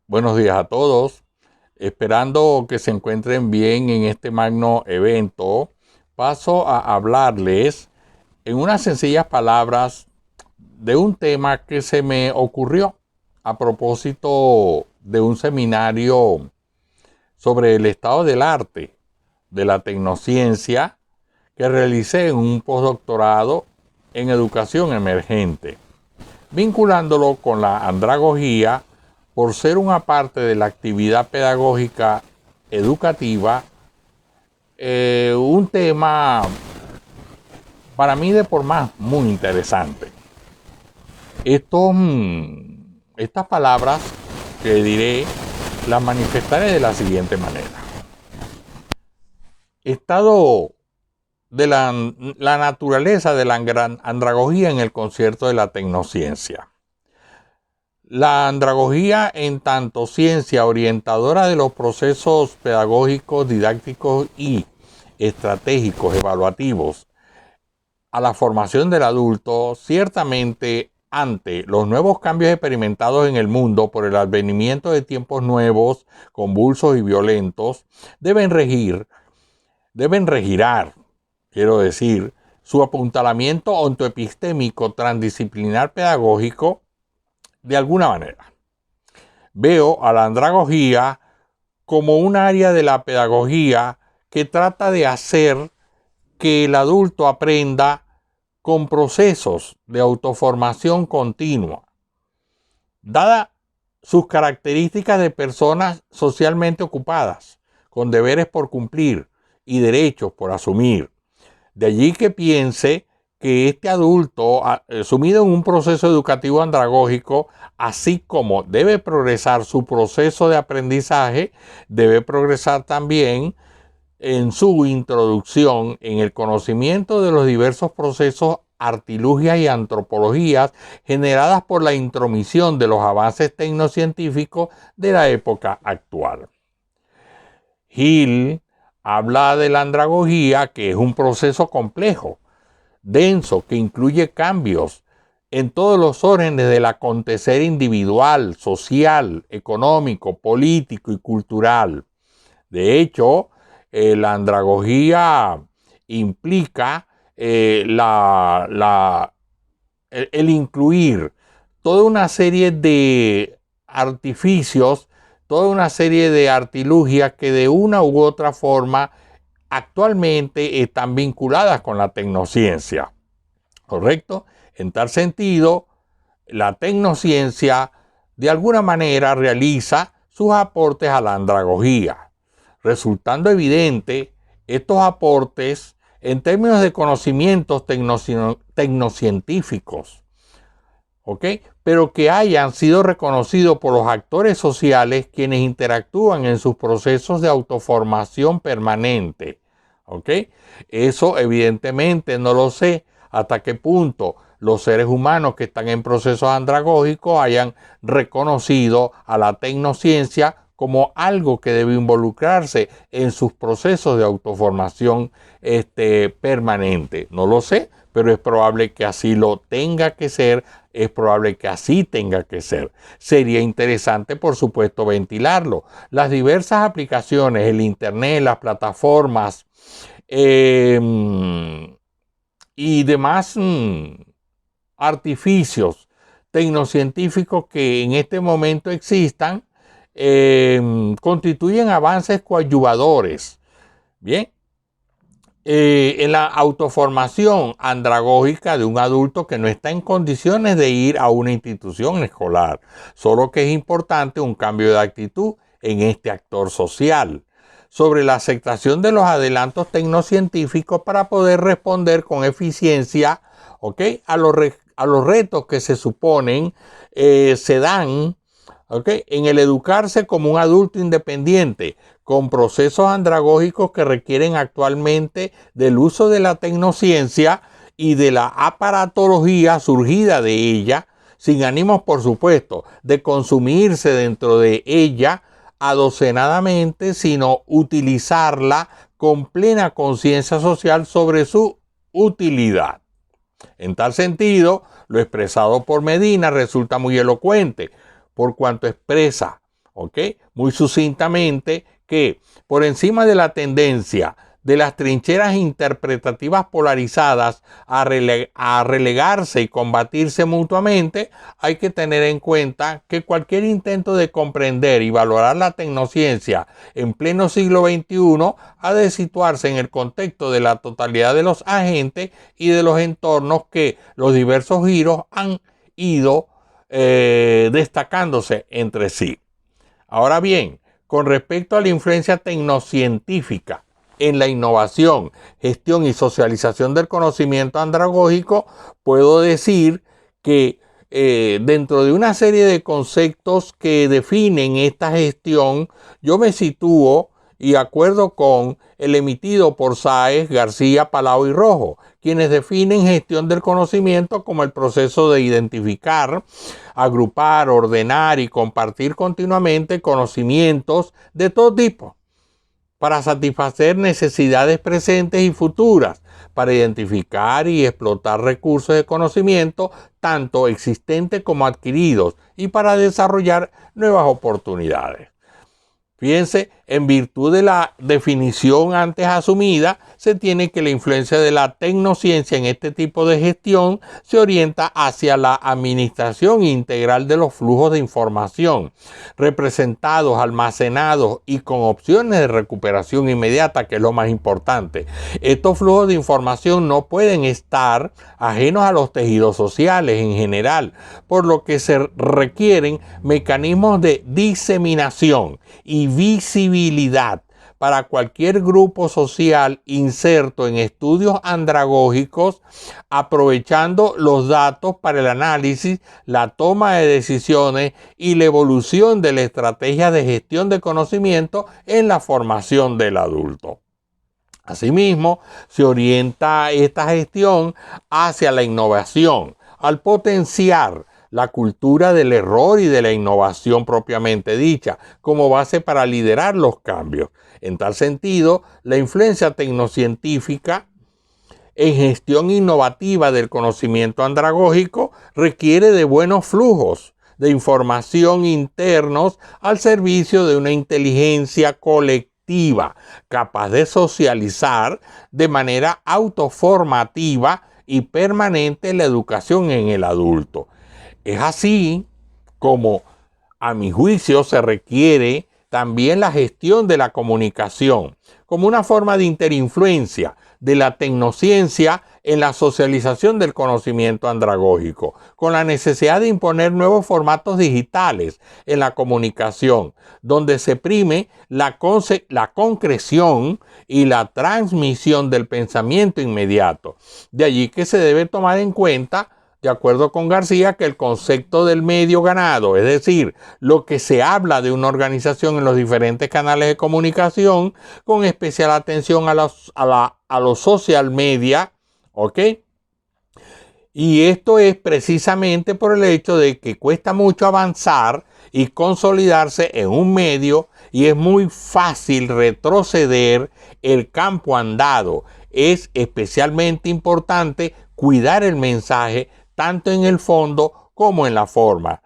Buenos días a todos. Esperando que se encuentren bien en este magno evento, paso a hablarles en unas sencillas palabras de un tema que se me ocurrió a propósito de un seminario sobre el estado del arte, de la tecnociencia, que realicé en un postdoctorado en educación emergente, vinculándolo con la andragogía por ser una parte de la actividad pedagógica educativa, un tema para mí de por más muy interesante. Estas palabras que diré las manifestaré de la siguiente manera. Estado de la naturaleza de la andragogía en el concierto de la tecnociencia. La andragogía, en tanto ciencia orientadora de los procesos pedagógicos, didácticos y estratégicos evaluativos a la formación del adulto, ciertamente ante los nuevos cambios experimentados en el mundo por el advenimiento de tiempos nuevos, convulsos y violentos, deben regirar, quiero decir, su apuntalamiento ontoepistémico transdisciplinar pedagógico de alguna manera. Veo a la andragogía como un área de la pedagogía que trata de hacer que el adulto aprenda con procesos de autoformación continua, dada sus características de personas socialmente ocupadas, con deberes por cumplir y derechos por asumir. De allí que piense que este adulto, sumido en un proceso educativo andragógico, así como debe progresar su proceso de aprendizaje, debe progresar también en su introducción en el conocimiento de los diversos procesos, artilugias y antropologías generadas por la intromisión de los avances tecnocientíficos de la época actual. Hill habla de la andragogía, que es un proceso complejo, denso, que incluye cambios en todos los órdenes del acontecer individual, social, económico, político y cultural. De hecho, la andragogía implica el incluir toda una serie de artificios, toda una serie de artilugias que de una u otra forma actualmente están vinculadas con la tecnociencia, ¿correcto? En tal sentido, la tecnociencia de alguna manera realiza sus aportes a la andragogía, resultando evidente estos aportes en términos de conocimientos tecnocientíficos, ¿ok? Pero que hayan sido reconocidos por los actores sociales quienes interactúan en sus procesos de autoformación permanente, ¿ok? Eso evidentemente no lo sé hasta qué punto los seres humanos que están en procesos andragógicos hayan reconocido a la tecnociencia como algo que debe involucrarse en sus procesos de autoformación permanente. No lo sé, pero es probable que así lo tenga que ser, es probable que así tenga que ser. Sería interesante, por supuesto, ventilarlo. Las diversas aplicaciones, el Internet, las plataformas y demás artificios tecnocientíficos que en este momento existan, constituyen avances coadyuvadores. Bien, en la autoformación andragógica de un adulto que no está en condiciones de ir a una institución escolar, solo que es importante un cambio de actitud en este actor social sobre la aceptación de los adelantos tecnocientíficos para poder responder con eficiencia, ¿okay?, a los retos que se suponen se dan, ¿okay?, en el educarse como un adulto independiente, con procesos andragógicos que requieren actualmente del uso de la tecnociencia y de la aparatología surgida de ella, sin ánimos, por supuesto, de consumirse dentro de ella adocenadamente, sino utilizarla con plena conciencia social sobre su utilidad. En tal sentido, lo expresado por Medina resulta muy elocuente, por cuanto expresa, ¿ok? Muy sucintamente, que por encima de la tendencia de las trincheras interpretativas polarizadas a relegarse y combatirse mutuamente, hay que tener en cuenta que cualquier intento de comprender y valorar la tecnociencia en pleno siglo XXI ha de situarse en el contexto de la totalidad de los agentes y de los entornos que los diversos giros han ido destacándose entre sí. Ahora bien, con respecto a la influencia tecnocientífica en la innovación, gestión y socialización del conocimiento andragógico, puedo decir que dentro de una serie de conceptos que definen esta gestión, yo me sitúo y acuerdo con el emitido por Sáez, García, Palau y Rojo, quienes definen gestión del conocimiento como el proceso de identificar, agrupar, ordenar y compartir continuamente conocimientos de todo tipo para satisfacer necesidades presentes y futuras, para identificar y explotar recursos de conocimiento, tanto existentes como adquiridos, y para desarrollar nuevas oportunidades. Fíjense, en virtud de la definición antes asumida, se tiene que la influencia de la tecnociencia en este tipo de gestión se orienta hacia la administración integral de los flujos de información, representados, almacenados y con opciones de recuperación inmediata, que es lo más importante. Estos flujos de información no pueden estar ajenos a los tejidos sociales en general, por lo que se requieren mecanismos de diseminación y visibilidad para cualquier grupo social inserto en estudios andragógicos, aprovechando los datos para el análisis, la toma de decisiones y la evolución de la estrategia de gestión de conocimiento en la formación del adulto. Asimismo, se orienta esta gestión hacia la innovación, al potenciar la cultura del error y de la innovación propiamente dicha, como base para liderar los cambios. En tal sentido, la influencia tecnocientífica en gestión innovativa del conocimiento andragógico requiere de buenos flujos de información internos al servicio de una inteligencia colectiva, capaz de socializar de manera autoformativa y permanente la educación en el adulto. Es así como, a mi juicio, se requiere también la gestión de la comunicación como una forma de interinfluencia de la tecnociencia en la socialización del conocimiento andragógico, con la necesidad de imponer nuevos formatos digitales en la comunicación, donde se prime la concreción y la transmisión del pensamiento inmediato. De allí que se debe tomar en cuenta, de acuerdo con García, que el concepto del medio ganado, es decir, lo que se habla de una organización en los diferentes canales de comunicación, con especial atención a los social media, ¿ok? Y esto es precisamente por el hecho de que cuesta mucho avanzar y consolidarse en un medio y es muy fácil retroceder el campo andado. Es especialmente importante cuidar el mensaje tanto en el fondo como en la forma.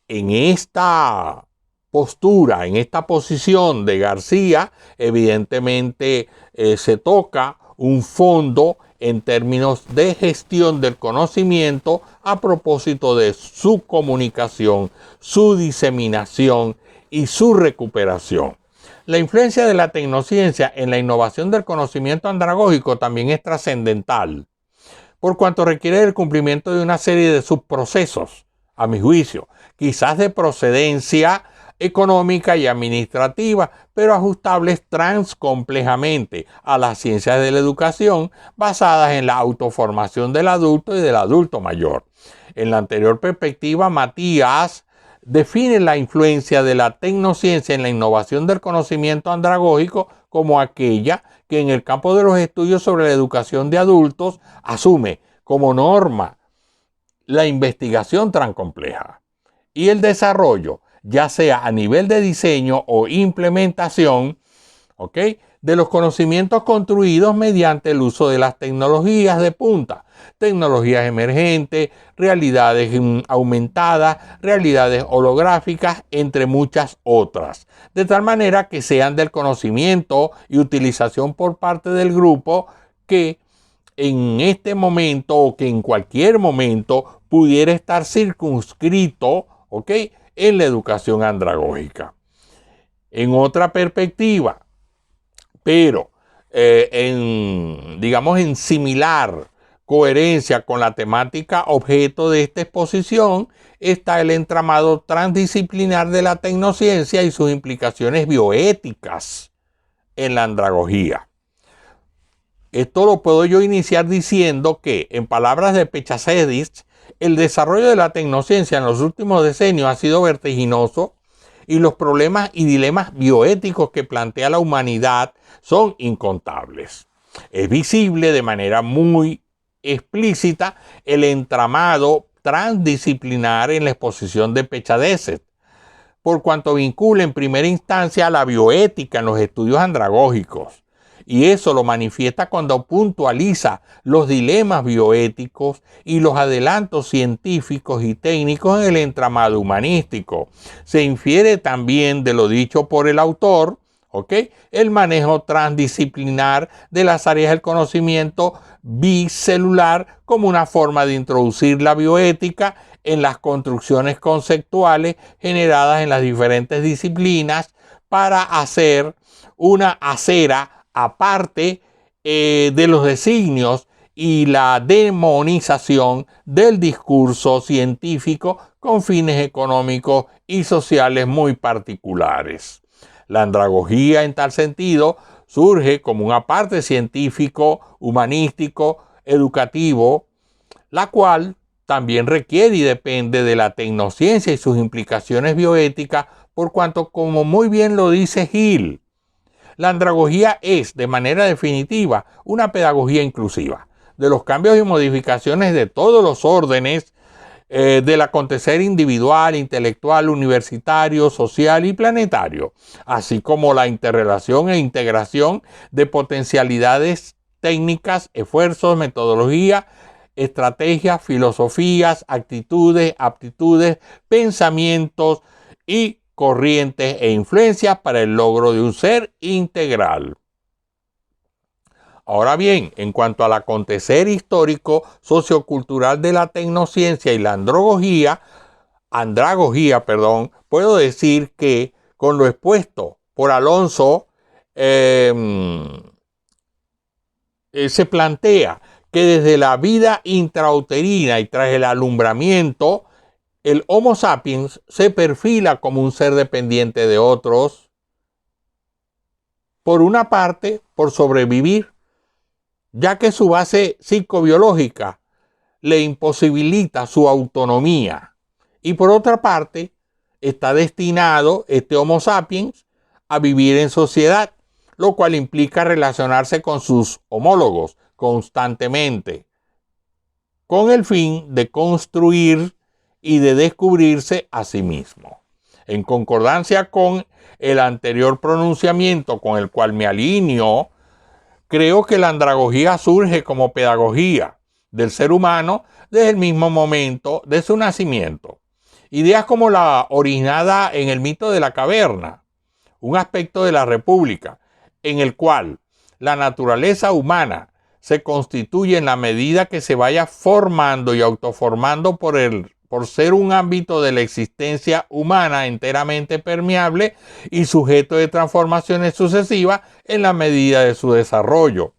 En esta postura, en esta posición de García, evidentemente se toca un fondo en términos de gestión del conocimiento a propósito de su comunicación, su diseminación y su recuperación. La influencia de la tecnociencia en la innovación del conocimiento andragógico también es trascendental, por cuanto requiere el cumplimiento de una serie de subprocesos, a mi juicio, quizás de procedencia económica y administrativa, pero ajustables transcomplejamente a las ciencias de la educación basadas en la autoformación del adulto y del adulto mayor. En la anterior perspectiva, Matías define la influencia de la tecnociencia en la innovación del conocimiento andragógico como aquella que en el campo de los estudios sobre la educación de adultos asume como norma la investigación tan compleja y el desarrollo, ya sea a nivel de diseño o implementación, ¿ok?, de los conocimientos construidos mediante el uso de las tecnologías de punta, tecnologías emergentes, realidades aumentadas, realidades holográficas, entre muchas otras, de tal manera que sean del conocimiento y utilización por parte del grupo que en este momento o que en cualquier momento pudiera estar circunscrito, ¿ok?, en la educación andragógica. En otra perspectiva, pero en similar coherencia con la temática objeto de esta exposición, está el entramado transdisciplinar de la tecnociencia y sus implicaciones bioéticas en la andragogía. Esto lo puedo yo iniciar diciendo que, en palabras de Pechacedis, el desarrollo de la tecnociencia en los últimos decenios ha sido vertiginoso y los problemas y dilemas bioéticos que plantea la humanidad son incontables. Es visible de manera muy explícita el entramado transdisciplinar en la exposición de Pechacedis, por cuanto vincula en primera instancia a la bioética en los estudios andragógicos. Y eso lo manifiesta cuando puntualiza los dilemas bioéticos y los adelantos científicos y técnicos en el entramado humanístico. Se infiere también de lo dicho por el autor, el manejo transdisciplinar de las áreas del conocimiento bicelular como una forma de introducir la bioética en las construcciones conceptuales generadas en las diferentes disciplinas para hacer una acera aparte de los designios y la demonización del discurso científico con fines económicos y sociales muy particulares. La andragogía, en tal sentido, surge como un aparte científico, humanístico, educativo, la cual también requiere y depende de la tecnociencia y sus implicaciones bioéticas, por cuanto, como muy bien lo dice Hill, la andragogía es, de manera definitiva, una pedagogía inclusiva de los cambios y modificaciones de todos los órdenes del acontecer individual, intelectual, universitario, social y planetario, así como la interrelación e integración de potencialidades técnicas, esfuerzos, metodología, estrategias, filosofías, actitudes, aptitudes, pensamientos y corrientes e influencias para el logro de un ser integral. Ahora bien, en cuanto al acontecer histórico sociocultural de la tecnociencia y la andragogía, puedo decir que con lo expuesto por Alonso se plantea que desde la vida intrauterina y tras el alumbramiento, el Homo sapiens se perfila como un ser dependiente de otros, por una parte, por sobrevivir, ya que su base psicobiológica le imposibilita su autonomía, y por otra parte, está destinado este Homo sapiens a vivir en sociedad, lo cual implica relacionarse con sus homólogos constantemente, con el fin de construir y de descubrirse a sí mismo. En concordancia con el anterior pronunciamiento con el cual me alineo, creo que la andragogía surge como pedagogía del ser humano desde el mismo momento de su nacimiento. Ideas como la originada en el mito de la caverna, un aspecto de la república, en el cual la naturaleza humana se constituye en la medida que se vaya formando y autoformando por ser un ámbito de la existencia humana enteramente permeable y sujeto de transformaciones sucesivas en la medida de su desarrollo.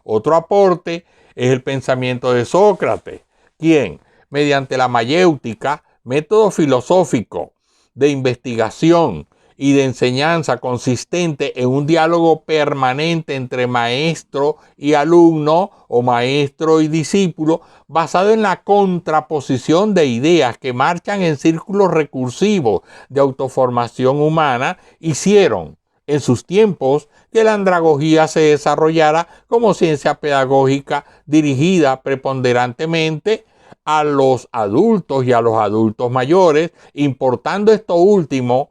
Otro aporte es el pensamiento de Sócrates, quien, mediante la mayéutica, método filosófico de investigación y de enseñanza consistente en un diálogo permanente entre maestro y alumno o maestro y discípulo, basado en la contraposición de ideas que marchan en círculos recursivos de autoformación humana, hicieron en sus tiempos que la andragogía se desarrollara como ciencia pedagógica dirigida preponderantemente a los adultos y a los adultos mayores, importando esto último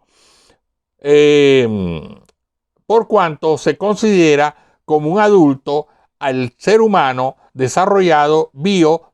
por cuanto se considera como un adulto al ser humano desarrollado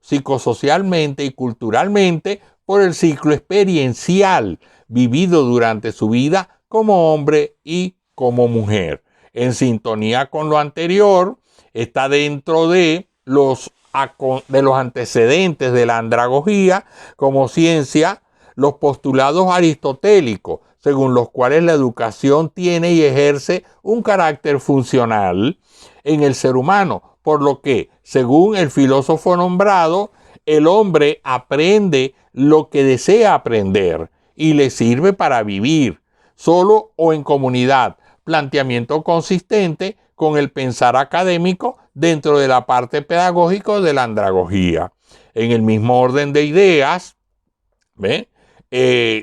psicosocialmente y culturalmente por el ciclo experiencial vivido durante su vida como hombre y como mujer. En sintonía con lo anterior, está dentro de los antecedentes de la andragogía como ciencia los postulados aristotélicos, según los cuales la educación tiene y ejerce un carácter funcional en el ser humano, por lo que, según el filósofo nombrado, el hombre aprende lo que desea aprender y le sirve para vivir, solo o en comunidad, planteamiento consistente con el pensar académico dentro de la parte pedagógica de la andragogía. En el mismo orden de ideas,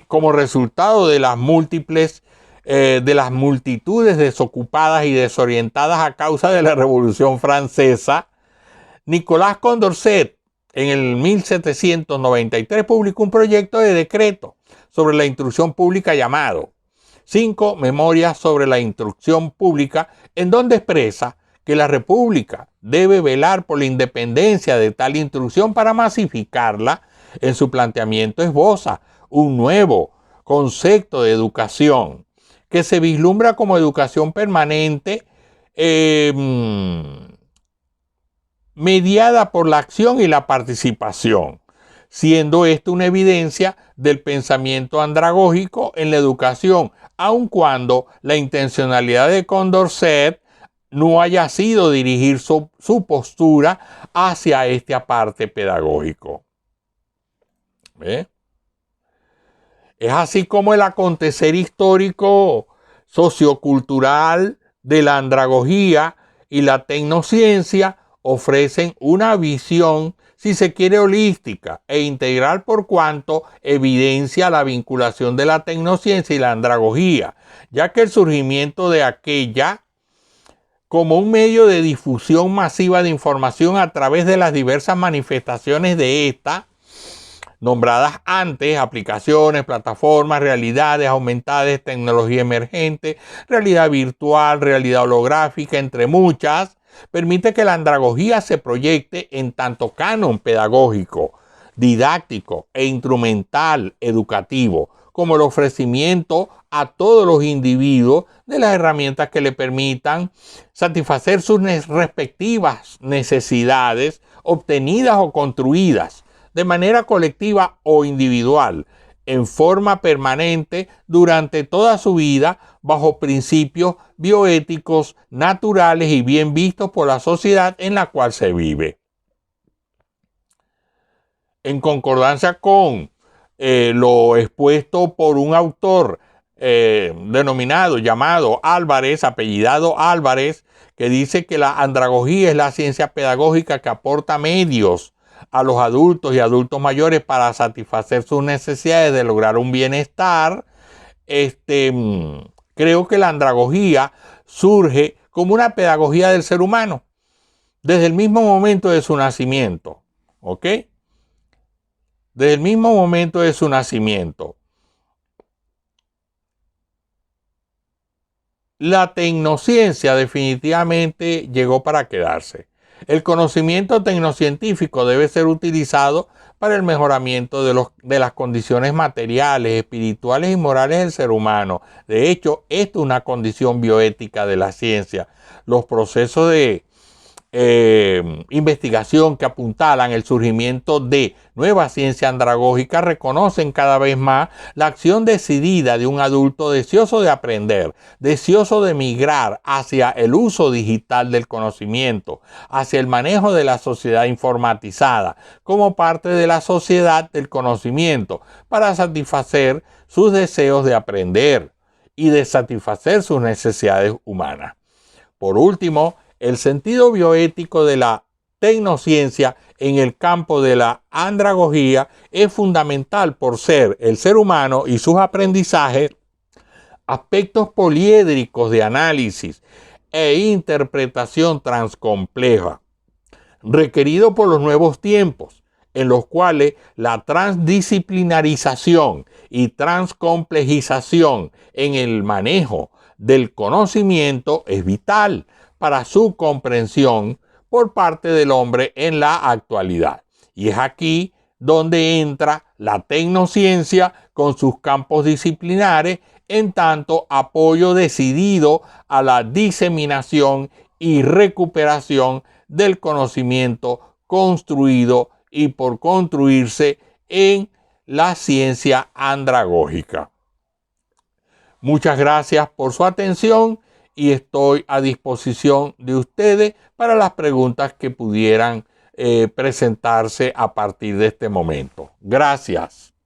como resultado de las multitudes desocupadas y desorientadas a causa de la Revolución Francesa, Nicolas Condorcet en el 1793 publicó un proyecto de decreto sobre la instrucción pública llamado 5 Memorias sobre la Instrucción Pública, en donde expresa que la República debe velar por la independencia de tal instrucción para masificarla. En su planteamiento esboza un nuevo concepto de educación que se vislumbra como educación permanente mediada por la acción y la participación, siendo esto una evidencia del pensamiento andragógico en la educación, aun cuando la intencionalidad de Condorcet no haya sido dirigir su postura hacia este aparte pedagógico. ¿Ve? Es así como el acontecer histórico sociocultural de la andragogía y la tecnociencia ofrecen una visión, si se quiere, holística e integral, por cuanto evidencia la vinculación de la tecnociencia y la andragogía, ya que el surgimiento de aquella como un medio de difusión masiva de información a través de las diversas manifestaciones de esta, nombradas antes, aplicaciones, plataformas, realidades aumentadas, tecnología emergente, realidad virtual, realidad holográfica, entre muchas, permite que la andragogía se proyecte en tanto canon pedagógico, didáctico e instrumental educativo, como el ofrecimiento a todos los individuos de las herramientas que le permitan satisfacer sus respectivas necesidades obtenidas o construidas de manera colectiva o individual, en forma permanente durante toda su vida, bajo principios bioéticos naturales y bien vistos por la sociedad en la cual se vive. En concordancia con lo expuesto por un autor llamado Álvarez, apellidado Álvarez, que dice que la andragogía es la ciencia pedagógica que aporta medios a los adultos y adultos mayores para satisfacer sus necesidades de lograr un bienestar. Creo que la andragogía surge como una pedagogía del ser humano desde el mismo momento de su nacimiento, ¿ok? Desde el mismo momento de su nacimiento. La tecnociencia definitivamente llegó para quedarse. El conocimiento tecnocientífico debe ser utilizado para el mejoramiento de las condiciones materiales, espirituales y morales del ser humano. De hecho, esto es una condición bioética de la ciencia. Los procesos de investigación que apuntalan el surgimiento de nueva ciencia andragógica reconocen cada vez más la acción decidida de un adulto deseoso de aprender, deseoso de migrar hacia el uso digital del conocimiento, hacia el manejo de la sociedad informatizada, como parte de la sociedad del conocimiento, para satisfacer sus deseos de aprender y de satisfacer sus necesidades humanas. Por último, el sentido bioético de la tecnociencia en el campo de la andragogía es fundamental por ser el ser humano y sus aprendizajes aspectos poliédricos de análisis e interpretación transcompleja, requerido por los nuevos tiempos, en los cuales la transdisciplinarización y transcomplejización en el manejo del conocimiento es vital para su comprensión por parte del hombre en la actualidad. Y es aquí donde entra la tecnociencia con sus campos disciplinares en tanto apoyo decidido a la diseminación y recuperación del conocimiento construido y por construirse en la ciencia andragógica. Muchas gracias por su atención y estoy a disposición de ustedes para las preguntas que pudieran presentarse a partir de este momento. Gracias.